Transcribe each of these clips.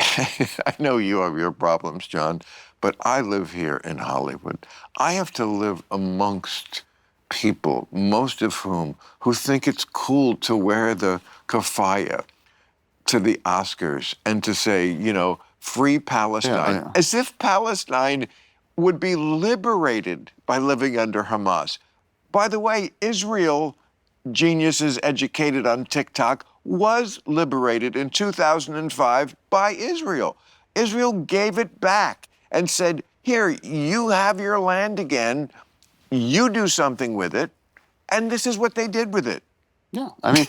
I know you have your problems, John, but I live here in Hollywood. I have to live amongst people, most of who think it's cool to wear the kafaya to the Oscars and to say, free Palestine, Yeah. as if Palestine would be liberated by living under Hamas. By the way, Israel, geniuses educated on TikTok, was liberated in 2005 by Israel. Israel gave it back and said, here, you have your land again, you do something with it, and this is what they did with it. Yeah, I mean,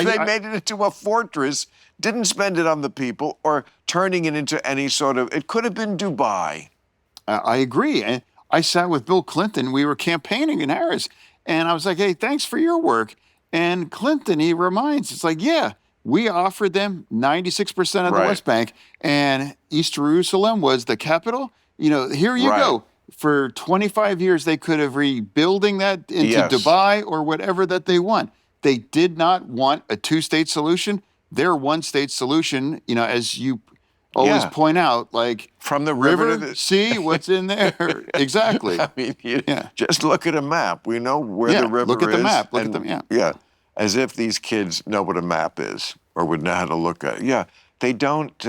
They made it into a fortress, didn't spend it on the people or turning it into any sort of, it could have been Dubai. I agree. And I sat with Bill Clinton. We were campaigning in Harris. And I was like, hey, thanks for your work. And Clinton, he reminds, it's like, yeah, we offered them 96% of the Right. West Bank. And East Jerusalem was the capital. Here you Right. go. For 25 years, they could have rebuilding that into Yes. Dubai or whatever that they want. They did not want a two-state solution. Their one-state solution, as you always Yeah. point out, like From the river to the sea, what's in there? Exactly. I mean, Yeah. just look at a map. We know where Yeah, the river is. look at the map. Look at and- them, yeah. Yeah, as if these kids know what a map is or would know how to look at it. Yeah, they don't.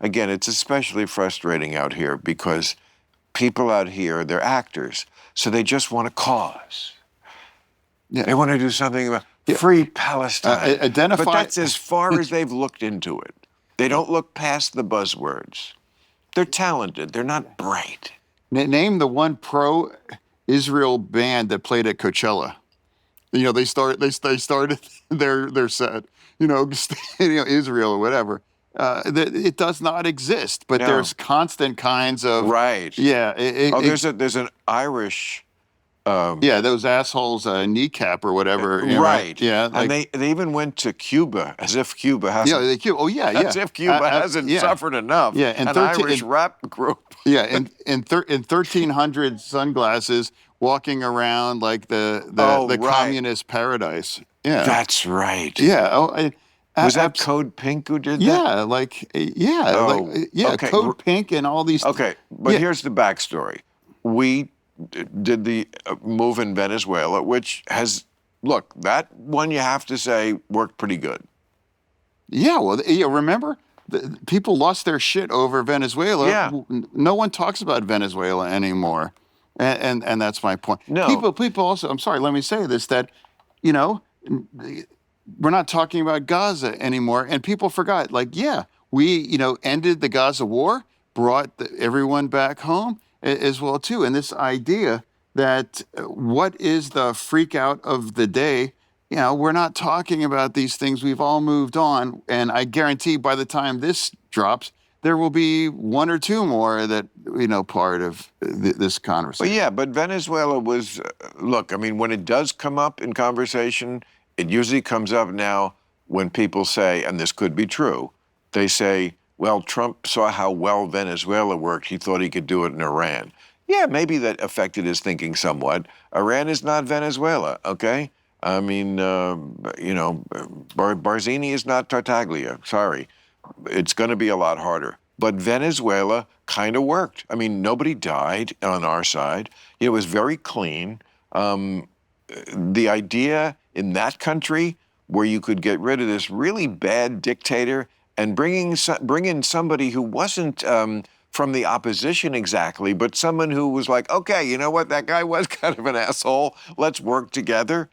Again, it's especially frustrating out here because people out here, they're actors, so they just want a cause. Yeah. They want to do something about free Palestine. Identify- But that's as far as they've looked into it. They don't look past the buzzwords. They're talented. They're not bright. Name the one pro-Israel band that played at Coachella. They started their set. Israel or whatever. It does not exist, but No. there's constant kinds of Right. Yeah. There's an Irish. Those assholes kneecap or whatever. Right. Yeah. And they even went to Cuba as if Cuba hasn't. Yeah. Oh yeah. Yeah. As if Cuba hasn't suffered enough. Yeah, and an 13 Irish rap group. Yeah, in 1300 sunglasses, walking around like the Right. communist paradise. Yeah, That's right. yeah. Was that Code Pink who did that? Yeah, Okay. Code Pink and all these. Okay, but Yeah. here's the backstory. We did the move in Venezuela, which has, look, that one you have to say worked pretty good. Yeah, well, remember, people lost their shit over Venezuela. Yeah. No one talks about Venezuela anymore, and that's my point. No. People also. I'm sorry. Let me say this: that we're not talking about Gaza anymore, and people forgot. We ended the Gaza war, brought everyone back home as well too, and this idea that what is the freak out of the day? We're not talking about these things. We've all moved on, and I guarantee by the time this drops, there will be one or two more that part of this conversation. Well, yeah, but Venezuela was, look, I mean, when it does come up in conversation, it usually comes up now when people say, and this could be true, they say, well, Trump saw how well Venezuela worked. He thought he could do it in Iran. Yeah, maybe that affected his thinking somewhat. Iran is not Venezuela, okay? I mean, Barzini is not Tartaglia. Sorry. It's going to be a lot harder. But Venezuela kind of worked. I mean, nobody died on our side. It was very clean. The idea in that country where you could get rid of this really bad dictator and bring in somebody who wasn't from the opposition exactly, but someone who was like, okay, you know what, that guy was kind of an asshole. Let's work together.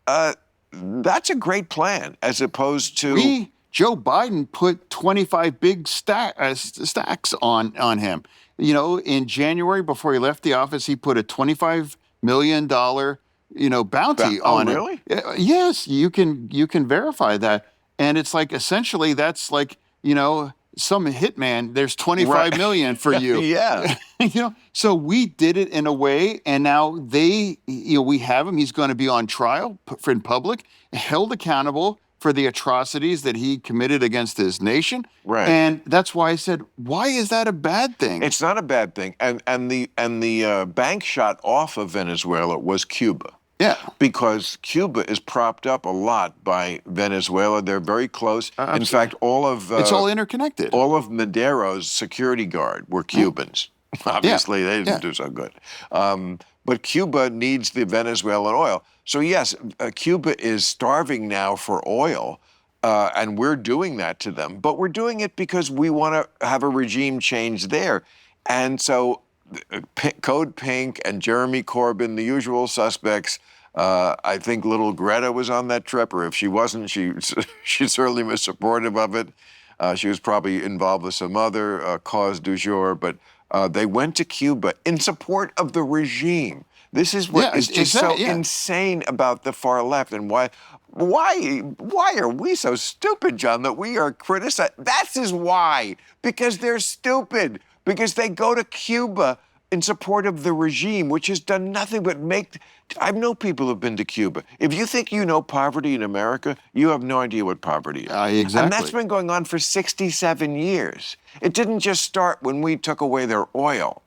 That's a great plan, as opposed to Joe Biden put 25 big stacks on him. In January before he left the office, he put a $25 million bounty on him. Really? Yes, you can verify that, and it's like essentially that's like some hitman. There's 25 million for you. Yeah. So we did it in a way, and now we have him. He's going to be on trial in public, held accountable for the atrocities that he committed against his nation. Right. And that's why I said, why is that a bad thing? It's not a bad thing. And the bank shot off of Venezuela was Cuba. Yeah. because Cuba is propped up a lot by Venezuela. They're very close. In Absolutely. fact, It's all interconnected. all of Madero's security guard were Yeah. Cubans. Yeah. Obviously, they didn't Yeah. do so good. But Cuba needs the Venezuelan oil. So, yes, Cuba is starving now for oil, and we're doing that to them. But we're doing it because we want to have a regime change there. And so, Code Pink and Jeremy Corbyn, the usual suspects. I think little Greta was on that trip, or if she wasn't, she certainly was supportive of it. She was probably involved with some other cause du jour, but they went to Cuba in support of the regime. This is what Yeah, is just so exactly, yeah. insane about the far left, and why are we so stupid, John, that we are criticized? That's is why, because they're stupid, because they go to Cuba in support of the regime, which has done nothing but make. I know people who've been to Cuba. If you think you know poverty in America, you have no idea what poverty is. Exactly. And that's been going on for 67 years. It didn't just start when we took away their oil.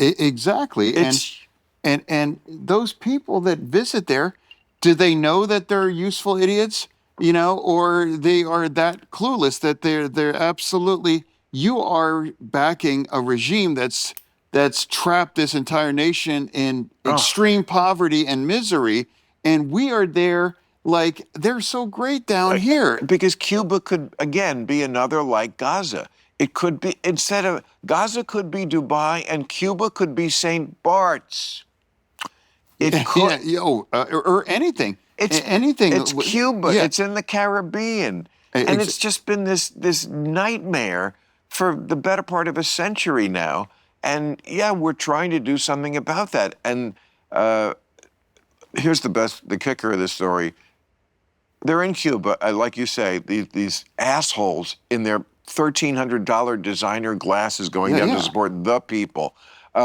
Exactly. It's And those people that visit there, do they know that they're useful idiots? Or they are that clueless that they're absolutely. You are backing a regime that's trapped this entire nation in extreme poverty and misery, and we are there like they're so great down here. because Cuba could, again, be another like Gaza. It could be, instead of, Gaza could be Dubai and Cuba could be St. Bart's. It could. Or anything. Anything. It's Cuba. Yeah. It's in the Caribbean. And Ex- it's just been this nightmare for the better part of a century now. And yeah, we're trying to do something about that. And here's the kicker of this story. They're in Cuba, like you say, these assholes in their $1,300 designer glasses going down to support the people.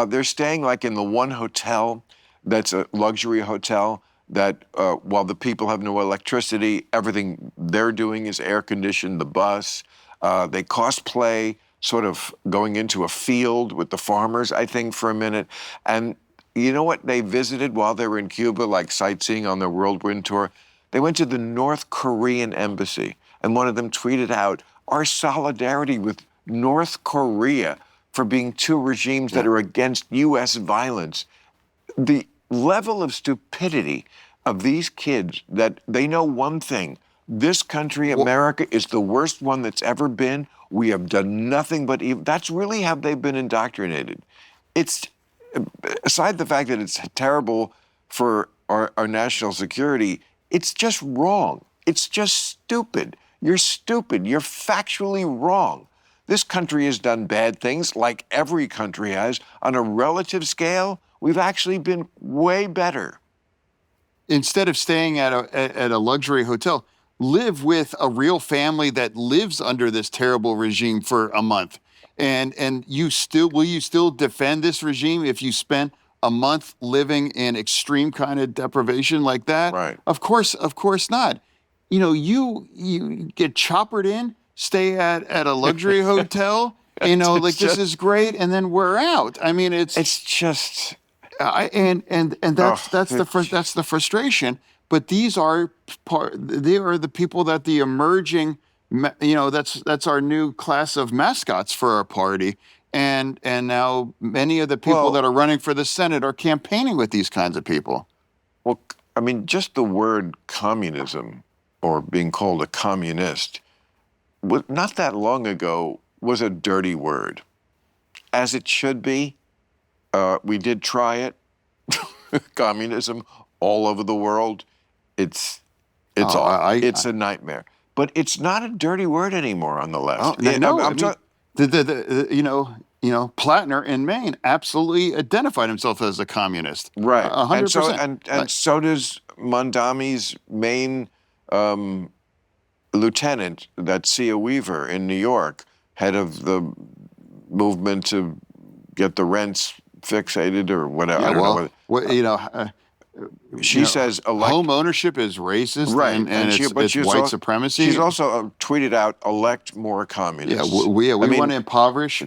They're staying like in the one hotel that's a luxury hotel that while the people have no electricity, everything they're doing is air conditioned, the bus. They cosplay, sort of going into a field with the farmers, I think, for a minute. And you know what they visited while they were in Cuba, like sightseeing on their whirlwind tour? They went to the North Korean embassy, and one of them tweeted out, our solidarity with North Korea for being two regimes that are against U.S. violence. The level of stupidity of these kids, that they know one thing: this country, America, is the worst one that's ever been. We have done nothing but evil. That's really how they've been indoctrinated. It's, aside the fact that it's terrible for our national security, it's just wrong. It's just stupid. You're stupid. You're factually wrong. This country has done bad things, like every country has. On a relative scale, we've actually been way better. Instead of staying at a luxury hotel, live with a real family that lives under this terrible regime for a month. And will you still defend this regime if you spent a month living in extreme kind of deprivation like that? Right. Of course not. You get choppered in, stay at a luxury hotel, like this is great, and then we're out. I mean, it's just and that's the frustration. But they are the people that the emerging, that's our new class of mascots for our party. And now many of the people that are running for the Senate are campaigning with these kinds of people. Well, I mean, just the word communism, or being called a communist, not that long ago was a dirty word, as it should be. We did try it, communism all over the world. It's a nightmare. But it's not a dirty word anymore on the left. Plattner in Maine absolutely identified himself as a communist. Right. 100%. And so does Mondami's main lieutenant, that's Sia Weaver in New York, head of the movement to get the rents fixated or whatever. Yeah, I don't know. She says home ownership is racist, right, and it's white supremacy. She's also tweeted out, elect more communists. Yeah, we want to impoverish